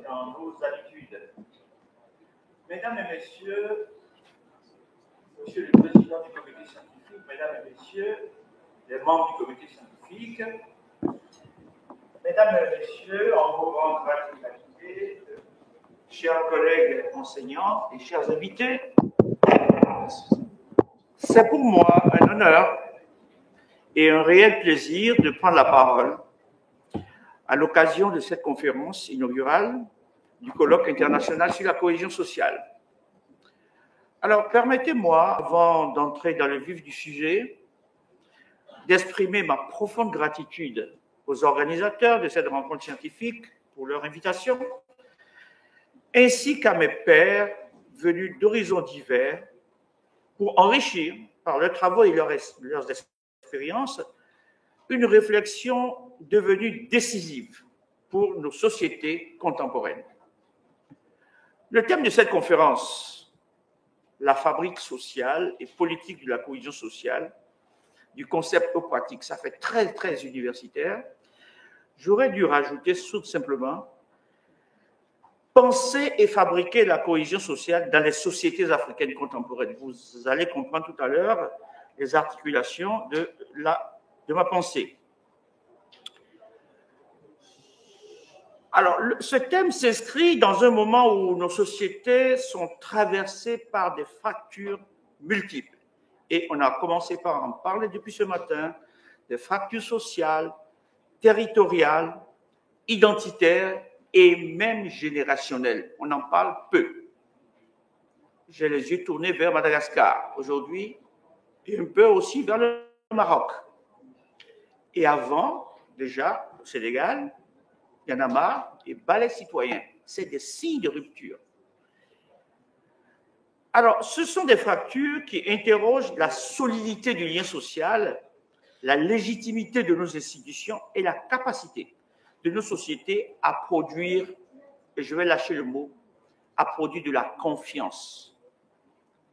dans nos habitudes. Mesdames et messieurs, Monsieur le Président du Comité scientifique, Mesdames et Messieurs, les membres du Comité scientifique, Mesdames et Messieurs, en vos grandes gratuités, chers collègues enseignants et chers invités, c'est pour moi un honneur et un réel plaisir de prendre la parole à l'occasion de cette conférence inaugurale du colloque international sur la cohésion sociale. Alors, permettez-moi, avant d'entrer dans le vif du sujet, d'exprimer ma profonde gratitude aux organisateurs de cette rencontre scientifique pour leur invitation, ainsi qu'à mes pairs venus d'horizons divers pour enrichir, par leurs travaux et leurs expériences, une réflexion devenue décisive pour nos sociétés contemporaines. Le thème de cette conférence, la fabrique sociale et politique de la cohésion sociale, du concept aux pratiques, ça fait très, très universitaire. J'aurais dû rajouter tout simplement penser et fabriquer la cohésion sociale dans les sociétés africaines contemporaines. Vous allez comprendre tout à l'heure les articulations de ma pensée. Alors, ce thème s'inscrit dans un moment où nos sociétés sont traversées par des fractures multiples. Et on a commencé par en parler depuis ce matin, des fractures sociales, territoriales, identitaires et même générationnelles. On en parle peu. J'ai les yeux tournés vers Madagascar aujourd'hui et un peu aussi vers le Maroc. Et avant, déjà, au Sénégal, il y en a marre, et balais citoyens. C'est des signes de rupture. Alors, ce sont des fractures qui interrogent la solidité du lien social, la légitimité de nos institutions et la capacité de nos sociétés à produire, et je vais lâcher le mot, à produire de la confiance.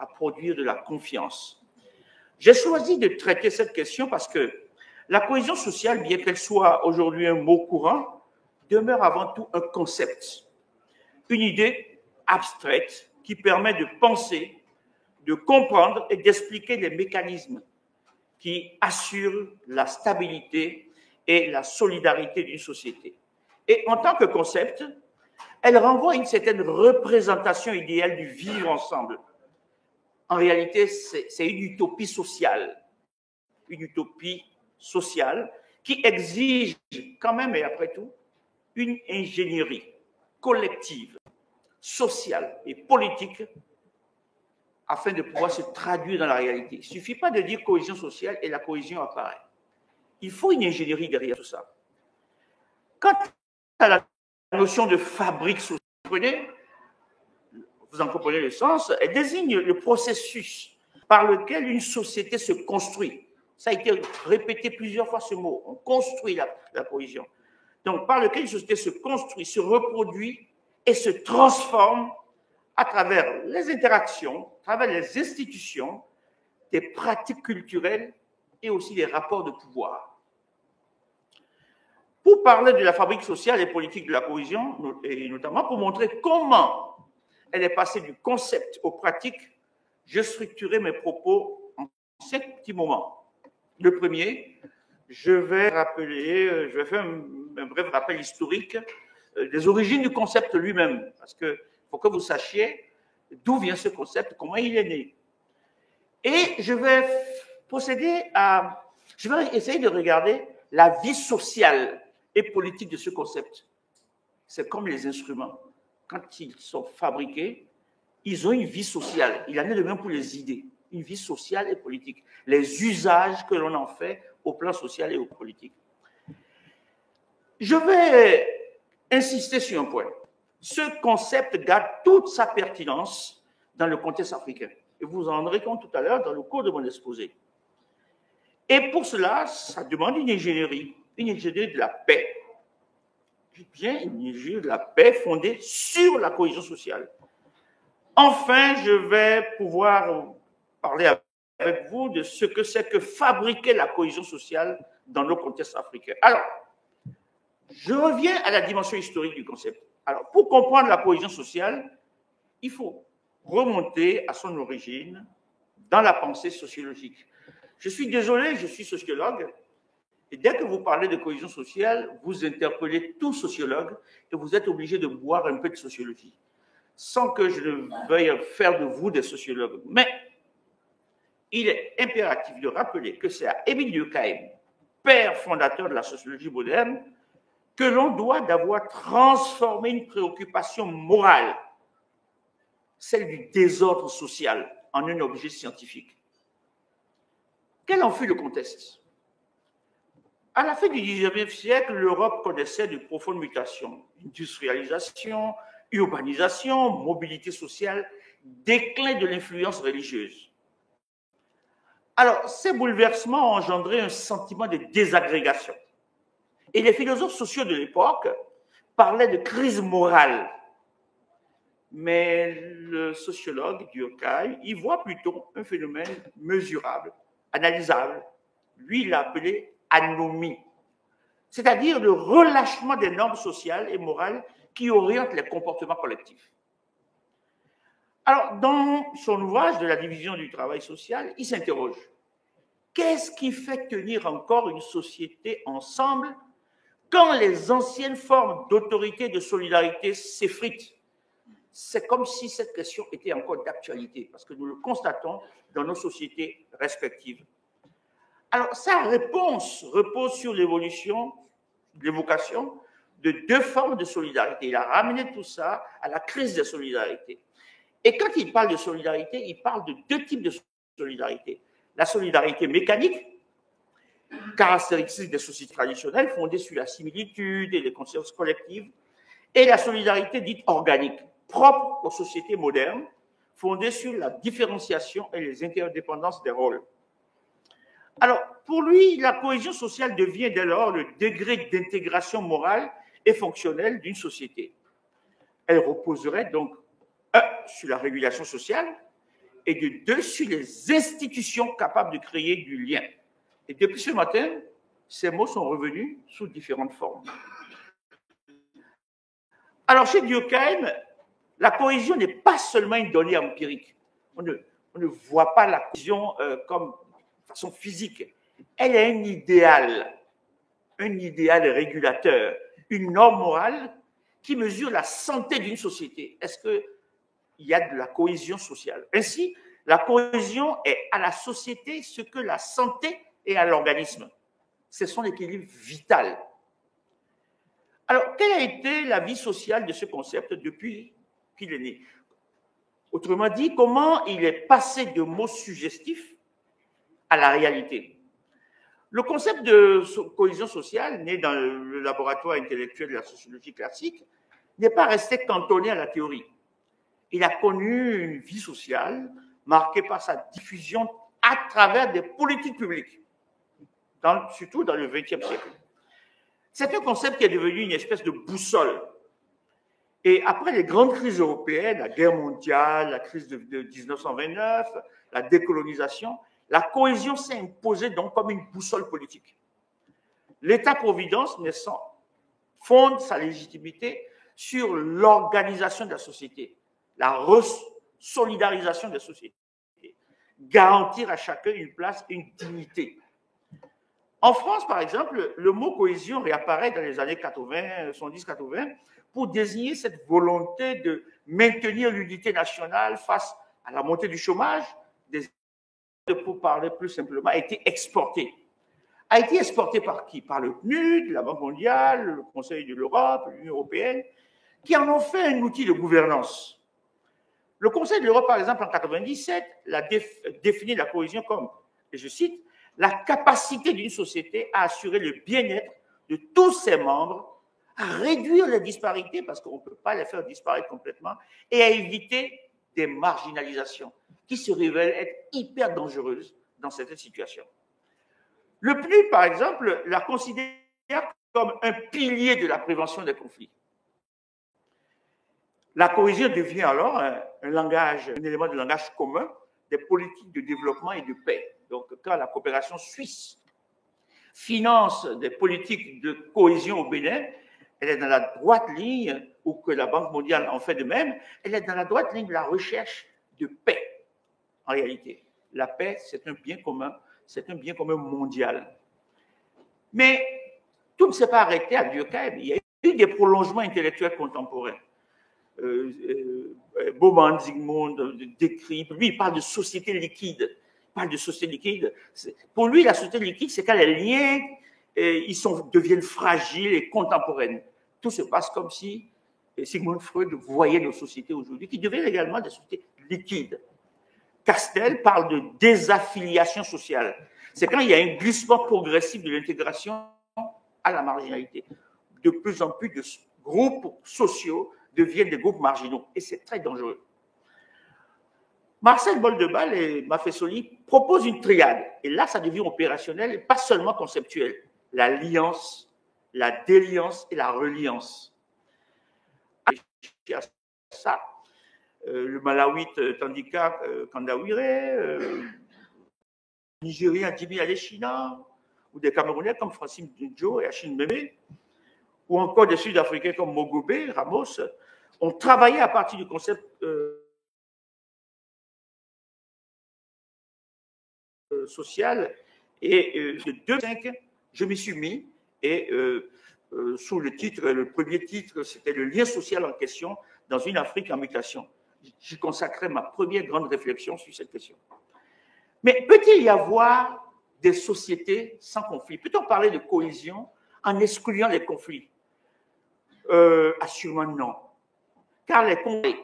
À produire de la confiance. J'ai choisi de traiter cette question parce que la cohésion sociale, bien qu'elle soit aujourd'hui un mot courant, demeure avant tout un concept, une idée abstraite qui permet de penser, de comprendre et d'expliquer les mécanismes qui assurent la stabilité et la solidarité d'une société. Et en tant que concept, elle renvoie à une certaine représentation idéale du vivre ensemble. En réalité, c'est une utopie sociale qui exige quand même, et après tout, une ingénierie collective, sociale et politique afin de pouvoir se traduire dans la réalité. Il ne suffit pas de dire cohésion sociale et la cohésion apparaît. Il faut une ingénierie derrière tout ça. Quant à la notion de fabrique sociale, vous en comprenez le sens, elle désigne le processus par lequel une société se construit. Ça a été répété plusieurs fois ce mot, on construit la cohésion. Donc, par lequel une société se construit, se reproduit et se transforme à travers les interactions, à travers les institutions, des pratiques culturelles et aussi des rapports de pouvoir. Pour parler de la fabrique sociale et politique de la cohésion, et notamment pour montrer comment elle est passée du concept aux pratiques, je structurerai mes propos en 5 petits moments. Le premier, je vais faire un bref rappel historique des origines du concept lui-même, parce qu'il faut que vous sachiez d'où vient ce concept, comment il est né. Et je vais essayer de regarder la vie sociale et politique de ce concept. C'est comme les instruments. Quand ils sont fabriqués, ils ont une vie sociale. Il en est de même pour les idées, une vie sociale et politique. Les usages que l'on en fait au plan social et au politique. Je vais insister sur un point. Ce concept garde toute sa pertinence dans le contexte africain. Et vous en rendrez compte tout à l'heure dans le cours de mon exposé. Et pour cela, ça demande une ingénierie de la paix. Bien, une ingénierie de la paix fondée sur la cohésion sociale. Enfin, je vais pouvoir parler avec vous de ce que c'est que fabriquer la cohésion sociale dans nos contextes africains. Alors, Je reviens à la dimension historique du concept. Alors, pour comprendre la cohésion sociale, il faut remonter à son origine dans la pensée sociologique. Je suis désolé, je suis sociologue, et dès que vous parlez de cohésion sociale, vous interpellez tout sociologue et vous êtes obligé de boire un peu de sociologie, sans que je ne veuille faire de vous des sociologues. Mais il est impératif de rappeler que c'est à Émile Durkheim, père fondateur de la sociologie moderne, que l'on doit d'avoir transformé une préoccupation morale, celle du désordre social, en un objet scientifique. Quel en fut le contexte? À la fin du XIXe siècle, l'Europe connaissait de profondes mutations. Industrialisation, urbanisation, mobilité sociale, déclin de l'influence religieuse. Alors, ces bouleversements ont engendré un sentiment de désagrégation. Et les philosophes sociaux de l'époque parlaient de crise morale. Mais le sociologue Durkheim y voit plutôt un phénomène mesurable, analysable. Lui, il l'a appelé anomie, c'est-à-dire le relâchement des normes sociales et morales qui orientent les comportements collectifs. Alors, dans son ouvrage de la division du travail social, il s'interroge. Qu'est-ce qui fait tenir encore une société ensemble quand les anciennes formes d'autorité et de solidarité s'effritent? C'est comme si cette question était encore d'actualité, parce que nous le constatons dans nos sociétés respectives. Alors, sa réponse repose sur l'évocation de deux formes de solidarité. Il a ramené tout ça à la crise de solidarité. Et quand il parle de solidarité, il parle de deux types de solidarité. La solidarité mécanique, caractéristique des sociétés traditionnelles, fondée sur la similitude et les consciences collectives, et la solidarité dite organique, propre aux sociétés modernes, fondée sur la différenciation et les interdépendances des rôles. Alors, pour lui, la cohésion sociale devient dès lors le degré d'intégration morale et fonctionnelle d'une société. Elle reposerait donc, sur la régulation sociale et de deux, sur les institutions capables de créer du lien. Et depuis ce matin, ces mots sont revenus sous différentes formes. Alors, chez Durkheim, la cohésion n'est pas seulement une donnée empirique. On ne voit pas la cohésion comme façon physique. Elle est un idéal régulateur, une norme morale qui mesure la santé d'une société. Est-ce qu'il y a de la cohésion sociale? Ainsi, la cohésion est à la société ce que la santé est à l'organisme. C'est son équilibre vital. Alors, quelle a été la vie sociale de ce concept depuis qu'il est né? Autrement dit, comment il est passé de mots suggestifs à la réalité? Le concept de cohésion sociale, né dans le laboratoire intellectuel de la sociologie classique, n'est pas resté cantonné à la théorie. Il a connu une vie sociale marquée par sa diffusion à travers des politiques publiques, surtout dans le XXe siècle. C'est un concept qui est devenu une espèce de boussole. Et après les grandes crises européennes, la guerre mondiale, la crise de 1929, la décolonisation, la cohésion s'est imposée donc comme une boussole politique. L'État-providence naissant fonde sa légitimité sur l'organisation de la société, la resolidarisation des sociétés, garantir à chacun une place et une dignité. En France, par exemple, le mot cohésion réapparaît dans les années 80, 70-80, pour désigner cette volonté de maintenir l'unité nationale face à la montée du chômage, pour parler plus simplement, a été exporté. A été exporté par qui? Par le PNUD, la Banque mondiale, le Conseil de l'Europe, l'Union européenne, qui en ont fait un outil de gouvernance. Le Conseil de l'Europe, par exemple, en 1997, définit la cohésion comme, et je cite, la capacité d'une société à assurer le bien-être de tous ses membres, à réduire les disparités, parce qu'on ne peut pas les faire disparaître complètement, et à éviter des marginalisations qui se révèlent être hyper dangereuses dans certaines situations. Le PNUD, par exemple, la considère comme un pilier de la prévention des conflits. La cohésion devient alors un élément de langage commun des politiques de développement et de paix. Donc, quand la coopération suisse finance des politiques de cohésion au Bénin, elle est dans la droite ligne, ou que la Banque mondiale en fait de même, elle est dans la droite ligne de la recherche de paix, en réalité. La paix, c'est un bien commun mondial. Mais tout ne s'est pas arrêté à Durkheim. Il y a eu des prolongements intellectuels contemporains. Bauman, Zygmunt décrit, lui, il parle de société liquide. Il parle de société liquide. Pour lui, la société liquide, c'est quand les liens deviennent fragiles et contemporaines. Tout se passe comme si Sigmund Freud voyait nos sociétés aujourd'hui, qui deviennent également des sociétés liquides. Castel parle de désaffiliation sociale. C'est quand il y a un glissement progressif de l'intégration à la marginalité. De plus en plus de groupes sociaux deviennent des groupes marginaux. Et c'est très dangereux. Marcel Boldebal et Maffesoli proposent une triade. Et là, ça devient opérationnel et pas seulement conceptuel. L'alliance, la déliance et la reliance. À ça, le Malawite Tandika Kandawire, le Nigérien Jimmy Aleshina, ou des Camerounais comme Francine Djo et Achille Meme, ou encore des Sud-Africains comme Mogobe, Ramos, ont travaillé à partir du concept social. Et de 2005, je m'y suis mis, et sous le titre, le premier titre, c'était le lien social en question dans une Afrique en mutation. J'y consacrais ma première grande réflexion sur cette question. Mais peut-il y avoir des sociétés sans conflit? Peut-on parler de cohésion en excluant les conflits? Assurément non. Car les conflits.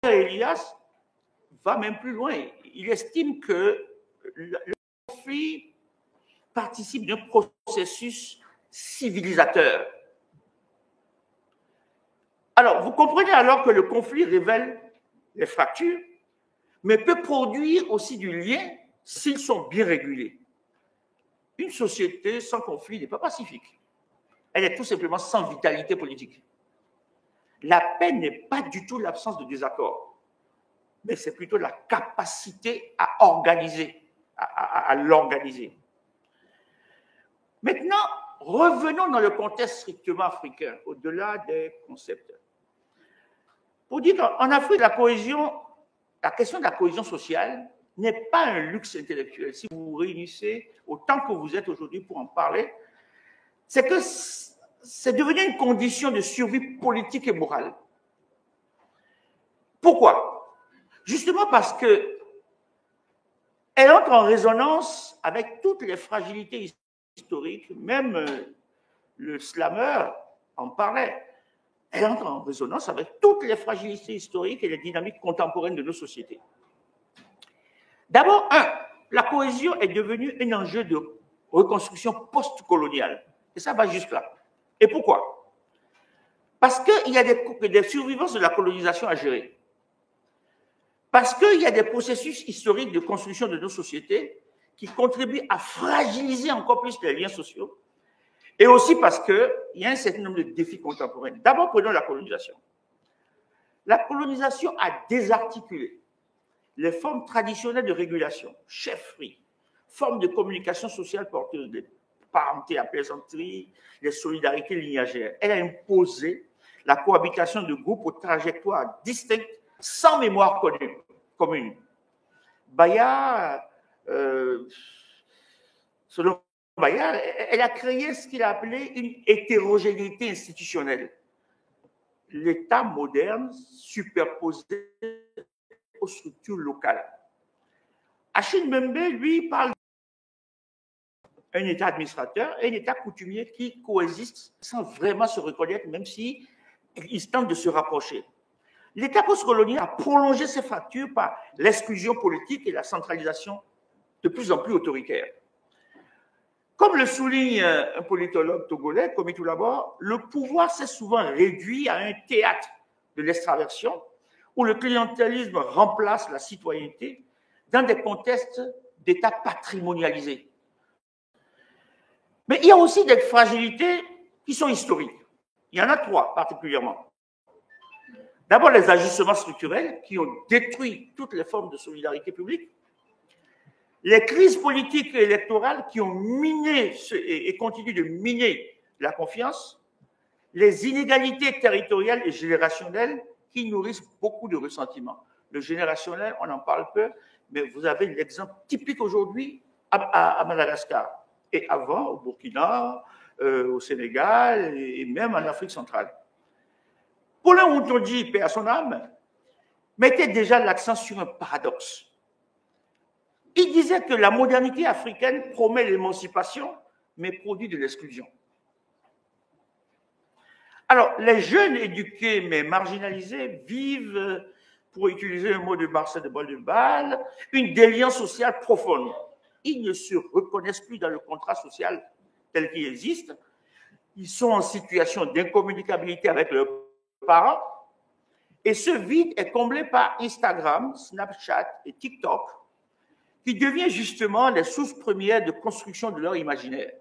Elias va même plus loin. Il estime que le conflit participe d'un processus civilisateur. Alors, vous comprenez alors que le conflit révèle les fractures, mais peut produire aussi du lien s'ils sont bien régulés. Une société sans conflit n'est pas pacifique. Elle est tout simplement sans vitalité politique. La paix n'est pas du tout l'absence de désaccord, mais c'est plutôt la capacité à organiser, à l'organiser. Maintenant, revenons dans le contexte strictement africain, au-delà des concepts. Pour dire qu'en Afrique, la question de la cohésion sociale n'est pas un luxe intellectuel. Si vous vous réunissez autant que vous êtes aujourd'hui pour en parler, c'est que c'est devenu une condition de survie politique et morale. Pourquoi? Justement parce que elle entre en résonance avec toutes les fragilités historiques, même le slammer en parlait. Elle entre en résonance avec toutes les fragilités historiques et les dynamiques contemporaines de nos sociétés. D'abord, la cohésion est devenue un enjeu de reconstruction post-coloniale. Et ça va jusque-là. Et pourquoi? Parce qu'il y a des survivances de la colonisation à gérer. Parce qu'il y a des processus historiques de construction de nos sociétés qui contribuent à fragiliser encore plus les liens sociaux. Et aussi parce qu'il y a un certain nombre de défis contemporains. D'abord, prenons la colonisation. La colonisation a désarticulé les formes traditionnelles de régulation, chefferie, formes de communication sociale porteuses de parenté à plaisanterie, les solidarités lignagères. Elle a imposé la cohabitation de groupes aux trajectoires distinctes, sans mémoire commune. Bayard, selon Bayard, elle a créé ce qu'il a appelé une hétérogénéité institutionnelle. L'État moderne superposé aux structures locales. Achille Mbembe, lui, parle d'un État administrateur et un État coutumier qui coexistent sans vraiment se reconnaître, même s'ils tentent de se rapprocher. L'État postcolonial a prolongé ces fractures par l'exclusion politique et la centralisation de plus en plus autoritaire. Comme le souligne un politologue togolais, Komi Toulabor, le pouvoir s'est souvent réduit à un théâtre de l'extraversion où le clientélisme remplace la citoyenneté dans des contextes d'État patrimonialisés. Mais il y a aussi des fragilités qui sont historiques. Il y en a trois particulièrement. D'abord, les ajustements structurels qui ont détruit toutes les formes de solidarité publique. Les crises politiques et électorales qui ont miné et continuent de miner la confiance, les inégalités territoriales et générationnelles qui nourrissent beaucoup de ressentiments. Le générationnel, on en parle peu, mais vous avez l'exemple typique aujourd'hui à Madagascar et avant au Burkina, au Sénégal et même en Afrique centrale. Paulin Moutondi, paix à son âme, mettait déjà l'accent sur un paradoxe. Il disait que la modernité africaine promet l'émancipation, mais produit de l'exclusion. Alors, les jeunes éduqués mais marginalisés vivent, pour utiliser le mot de Marcel de Boldeval, une déliance sociale profonde. Ils ne se reconnaissent plus dans le contrat social tel qu'il existe. Ils sont en situation d'incommunicabilité avec leurs parents. Et ce vide est comblé par Instagram, Snapchat et TikTok, qui deviennent justement les sources premières de construction de leur imaginaire.